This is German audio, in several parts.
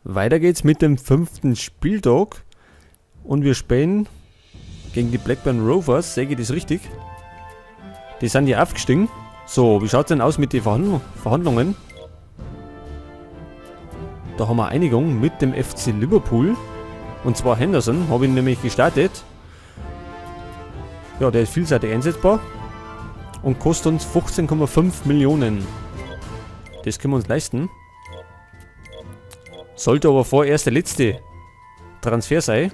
Weiter geht's mit dem 5. Spieltag. Und wir spielen gegen die Blackburn Rovers. Sehe ich das richtig? Die sind hier aufgestiegen. So, wie schaut's denn aus mit den Verhandlungen? Da haben wir Einigung mit dem FC Liverpool. Und zwar Henderson, habe ich nämlich gestartet. Ja, der ist vielseitig einsetzbar. Und kostet uns 15,5 Millionen. Das können wir uns leisten. Sollte aber vorerst der letzte Transfer sein.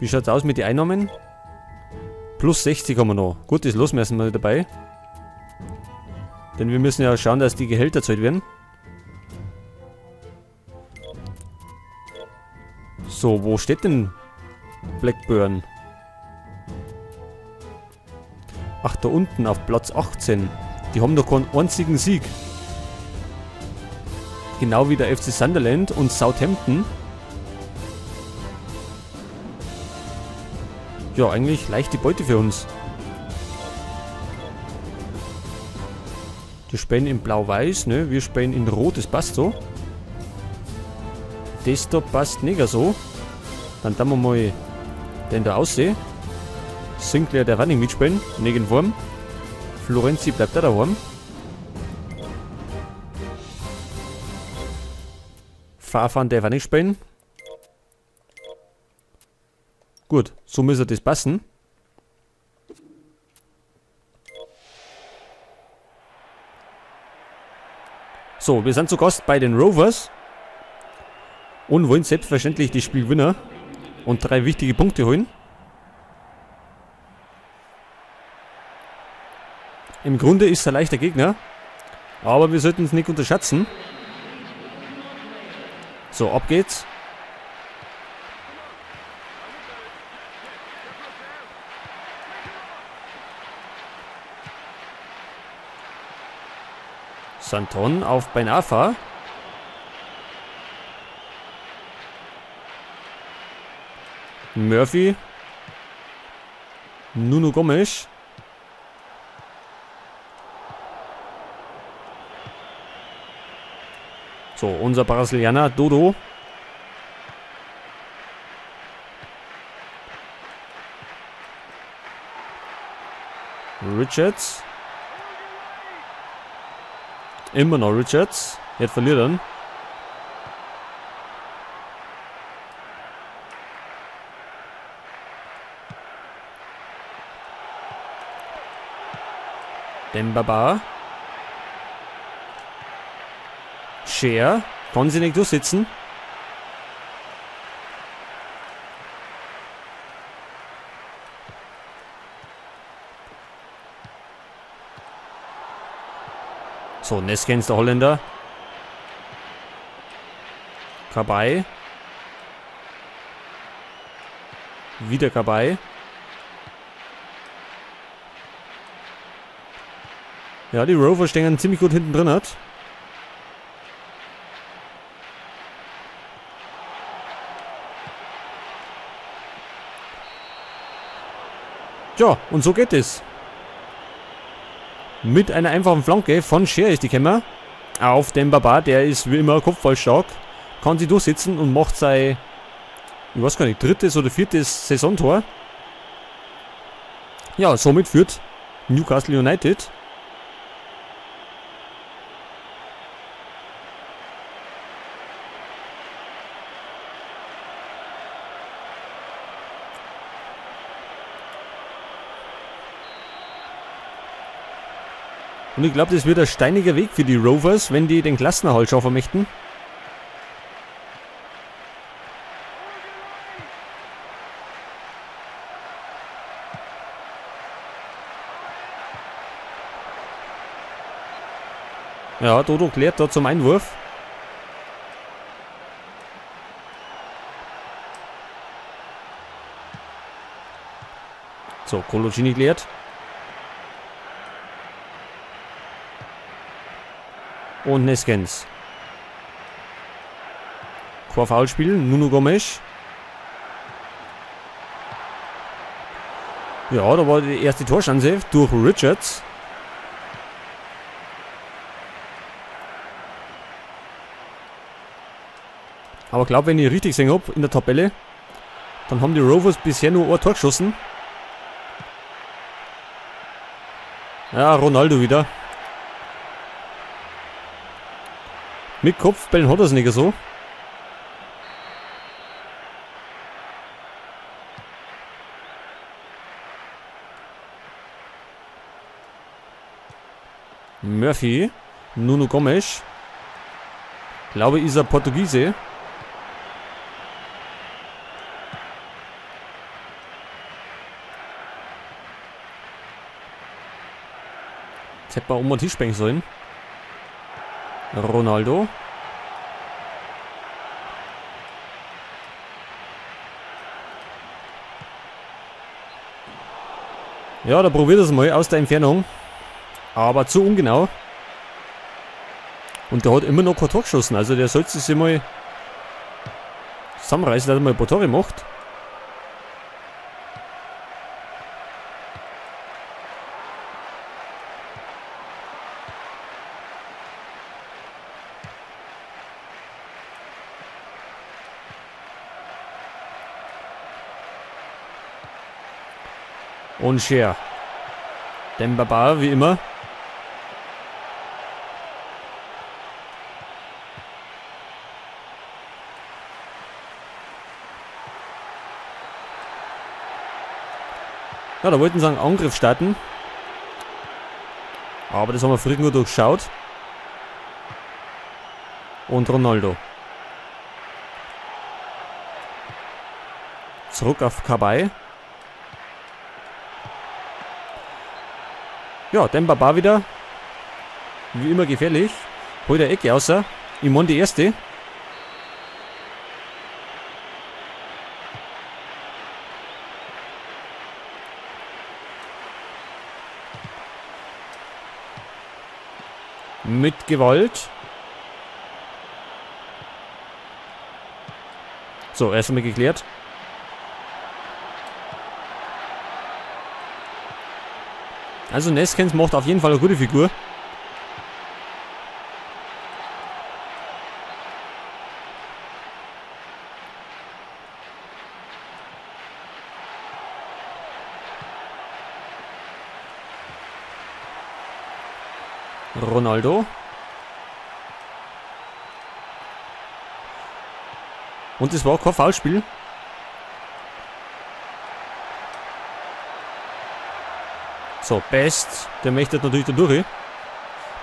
Wie schaut es aus mit den Einnahmen? Plus 60 haben wir noch. Gut, das lassen wir dabei. Denn wir müssen ja schauen, dass die Gehälter gezahlt werden. So, wo steht denn Blackburn? Ach, da unten auf Platz 18. Die haben doch keinen einzigen Sieg. Genau wie der FC Sunderland und Southampton. Ja, eigentlich leichte Beute für uns. Die spielen in Blau-Weiß, ne? Wir spielen in Rot, das passt so. Das da passt nicht so. Dann tun wir mal den da aussehen. Sinclair, der wird nicht mitspielen, nicht in Form. Florenzi bleibt da daheim. Fafan, der wird nicht spielen. Gut, so müsste das passen. So, wir sind zu Gast bei den Rovers. Und wollen selbstverständlich das Spiel gewinnen. Und 3 wichtige Punkte holen. Im Grunde ist es ein leichter Gegner. Aber wir sollten es nicht unterschätzen. So, ab geht's. Santon auf Benafa. Murphy. Nuno Gomes. So, unser Brasilianer Dodo. Richards. Immer noch Richards. Jetzt verliert er. Dembaba. Scher. Kann sie nicht durchsitzen. So, Neskens, der Holländer. Kabay. Wieder Kabay. Ja, die Rover stehen ziemlich gut hinten drin hat. Ja, und so geht es. Mit einer einfachen Flanke von Scher ist die Kämmer. Auf den Baba, der ist wie immer kopfballstark. Kann sie durchsetzen und macht sein, ich weiß gar nicht, 3. oder 4. Saisontor. Ja, somit führt Newcastle United. Und ich glaube, das wird ein steiniger Weg für die Rovers, wenn die den Klassenerhalt schaffen möchten. Ja, Dodo klärt da zum Einwurf. So, Coloccini klärt. Und Neskens. Foulspiel, Nuno Gomes. Ja, da war die erste Torchance durch Richards. Aber ich glaube, wenn ich richtig gesehen habe in der Tabelle, dann haben die Rovers bisher nur ein Tor geschossen. Ja, Ronaldo wieder. Mit Kopfbällen hat er es nicht so. Murphy. Nuno Gomes. Glaube, ist er Portugiese. Jetzt hätte man um den Tisch springen sollen. Ronaldo. Ja, da probiert er es mal aus der Entfernung. Aber zu ungenau. Und der hat immer noch kein Tor geschossen. Also der sollte sich mal zusammenreißen, dass er mal ein paar Tore macht. Und Scher. Dembaba, wie immer. Ja, da wollten sie einen Angriff starten. Aber das haben wir früh nur durchschaut. Und Ronaldo. Zurück auf Kabay. Ja, Dembaba wieder. Wie immer gefährlich. Holt der Ecke außer. Imon die erste. Mit Gewalt. So, erst einmal geklärt. Also Neskens macht auf jeden Fall eine gute Figur. Ronaldo. Und es war kein Foulspiel. So, Best. Der möchte natürlich da durch.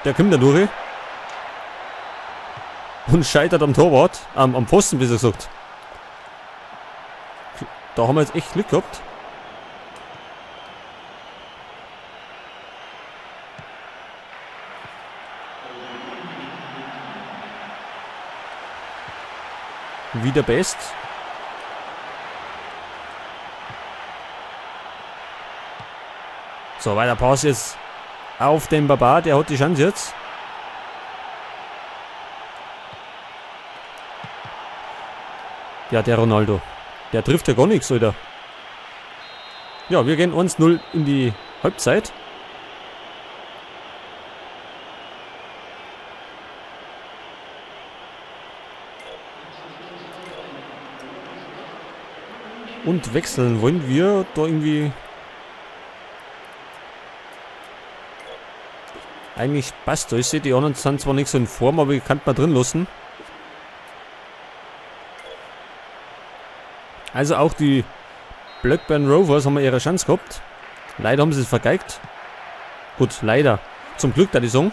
Der kommt da durch. Und scheitert am Torwart. Am Pfosten, besser gesagt. Da haben wir jetzt echt Glück gehabt. Wieder Best. So, weiter Pass jetzt auf den Baba. Der hat die Chance jetzt. Ja, der Ronaldo. Der trifft ja gar nichts, Alter. Ja, wir gehen 1-0 in die Halbzeit. Und wechseln wollen wir da irgendwie. Eigentlich passt das. Die anderen sind zwar nicht so in Form, aber ich kann mal drin lassen. Also auch die Blackburn Rovers haben ihre Chance gehabt. Leider haben sie es vergeigt. Gut, leider. Zum Glück, da die Song.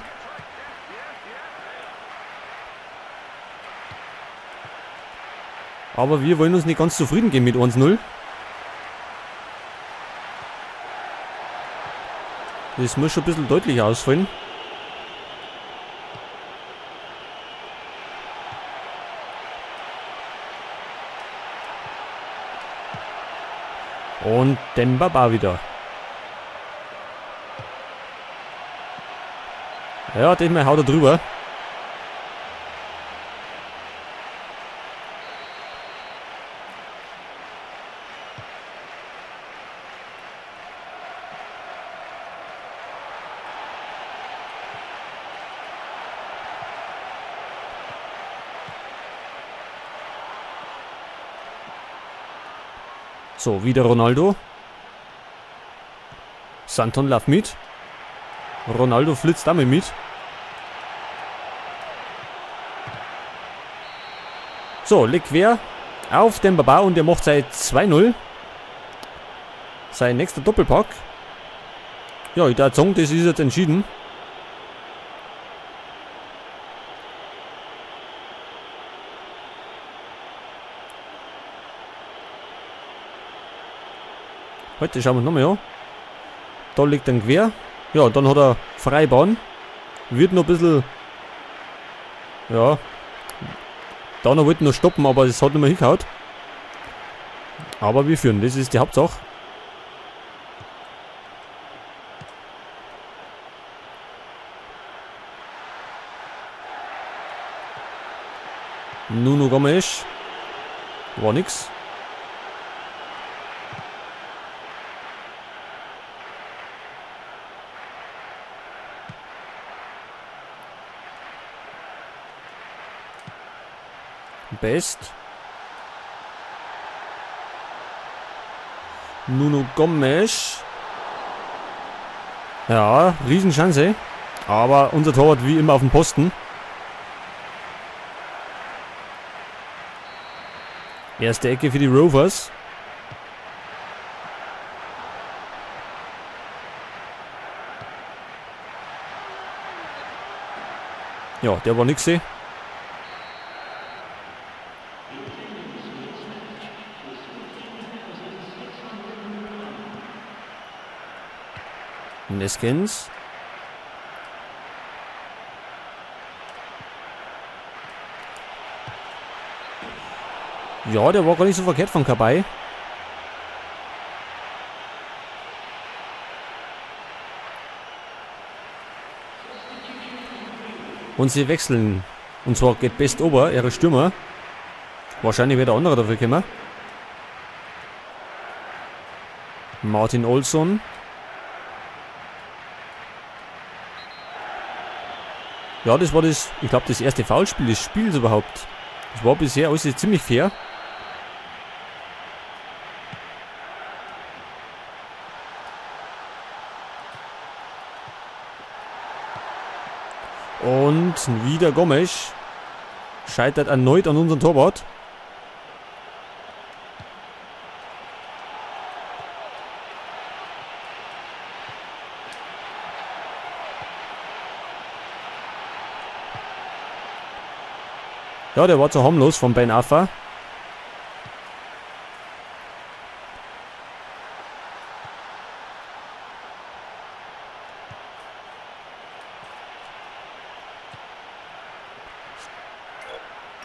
Aber wir wollen uns nicht ganz zufrieden geben mit 1-0. Das muss schon ein bisschen deutlicher ausfallen. Und Dembaba wieder. Ja, diesmal haut er drüber. So, wieder Ronaldo. Santon läuft mit. Ronaldo flitzt damit mit. So, legt quer auf den Baba und der macht sein 2-0. Sein nächster Doppelpack. Ja, ich würde sagen, das ist jetzt entschieden. Heute schauen wir nochmal an. Da liegt ein quer. Ja, dann hat er Freibahn. Wird noch ein bisschen. Ja. Da noch wollte noch stoppen, aber es hat nicht mehr hingehauen. Aber wir führen, das ist die Hauptsache. Nuno Gomes. War nix. Best. Nuno Gomes. Ja, Riesenchance. Aber unser Torwart wie immer auf dem Posten. Erste Ecke für die Rovers. Ja, der war nix. Neskens. Ja, der war gar nicht so verkehrt von Kabay. Und sie wechseln. Und zwar geht Best Ober, ihre Stürmer. Wahrscheinlich wird der andere dafür kommen. Martin Olsson. Ja, das war das, ich glaube, das erste Foulspiel des Spiels überhaupt. Das war bisher alles ziemlich fair. Und wieder Gomes. Scheitert erneut an unserem Torwart. Ja, der war zu harmlos von Ben Arfa.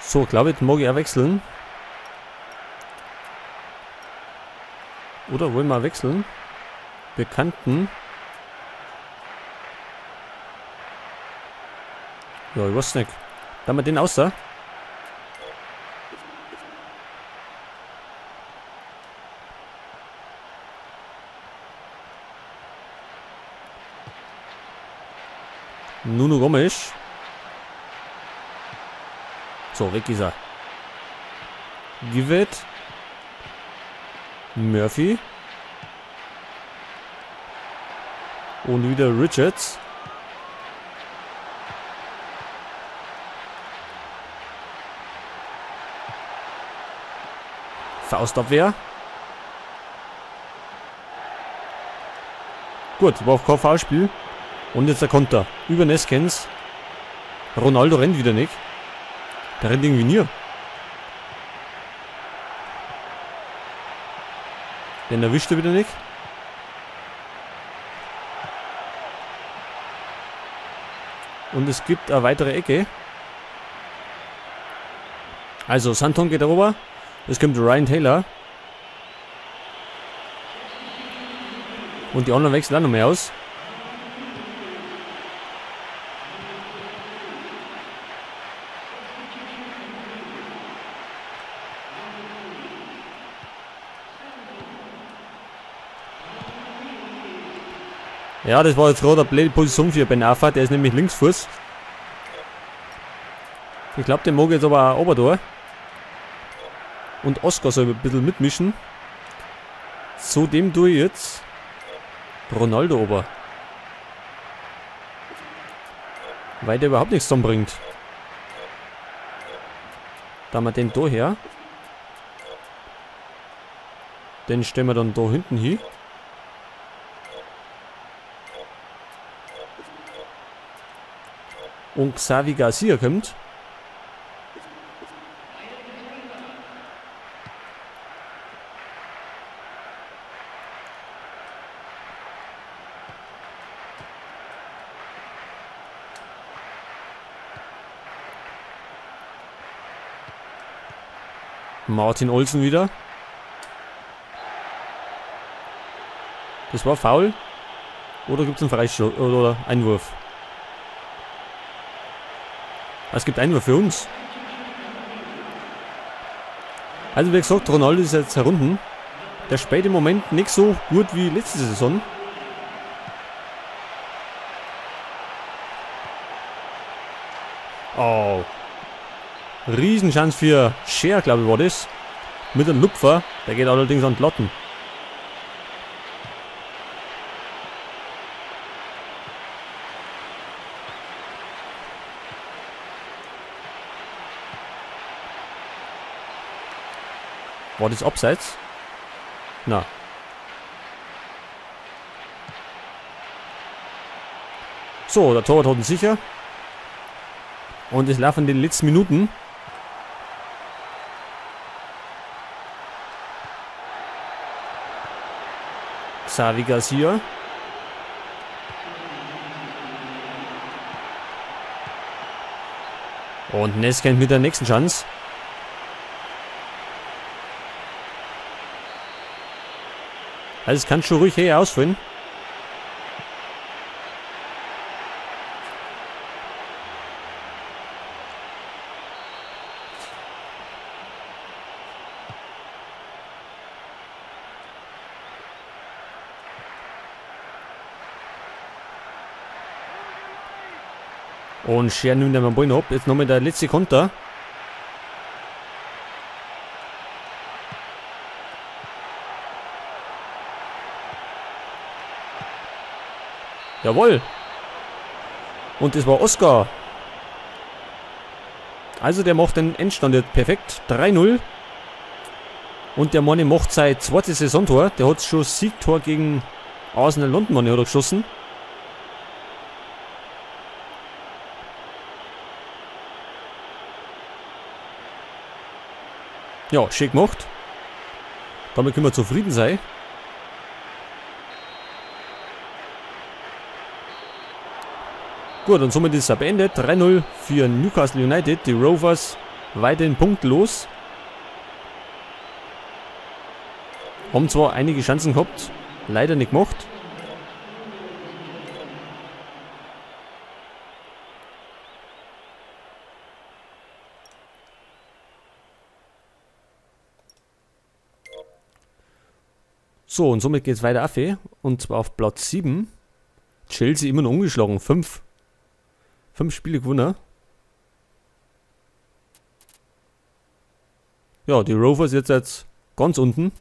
So, glaube ich, mag ich auch wechseln. Oder wollen wir wechseln? Bekannten. Ja, ich weiß nicht. Da wir den außer. Nuno Gomes. So, weg ist er. Give it. Murphy. Und wieder Richards. Faustabwehr. Gut, war auch kein Foulspiel. Und jetzt der Konter. Über Neskens. Ronaldo rennt wieder nicht. Der rennt irgendwie nie. Den erwischt er wieder nicht. Und es gibt eine weitere Ecke. Also Santon geht darüber. Es kommt Ryan Taylor. Und die anderen wechseln auch noch mehr aus. Ja, das war jetzt gerade eine blöde Position für Ben Arfa, der ist nämlich Linksfuß. Ich glaube, der mag jetzt aber auch Obertor. Und Oscar soll ein bisschen mitmischen. Zudem tue ich jetzt Ronaldo ober. Weil der überhaupt nichts zusammenbringt. Da haben wir den da her. Den stellen wir dann da hinten hin. Und Xavi Garcia kommt. Martin Olsen wieder. Das war Foul. Oder gibt es einen Freistoß oder Einwurf? Es gibt Einwurf für uns. Also wie gesagt, Ronaldo ist jetzt herunten. Der spielt im Moment nicht so gut wie letzte Saison. Oh. Riesenchance für Scher, glaube ich, war das. Mit dem Lupfer. Der geht allerdings an die Latten. War das abseits? Na. So, der Torwart hat ihn sicher. Und es laufen die letzten Minuten. Xavi Garcia. Und Nesken mit der nächsten Chance. Also es kann schon ruhig hier ausfallen. Und Scher nimmt den Ball ab. Jetzt nochmal der letzte Konter. Jawohl. Und das war Oscar. Also der macht den Endstand jetzt perfekt. 3-0. Und der Mann macht sein zweites Saisontor. Der hat schon Siegtor gegen Arsenal London hat er geschossen. Ja, schick gemacht. Damit können wir zufrieden sein. Gut, und somit ist es beendet. 3-0 für Newcastle United. Die Rovers weiterhin punktlos. Haben zwar einige Chancen gehabt, leider nicht gemacht. So, und somit geht es weiter auf. Und zwar auf Platz 7. Chelsea immer noch ungeschlagen. 5 Spiele gewonnen. Ja, die Rovers jetzt ganz unten.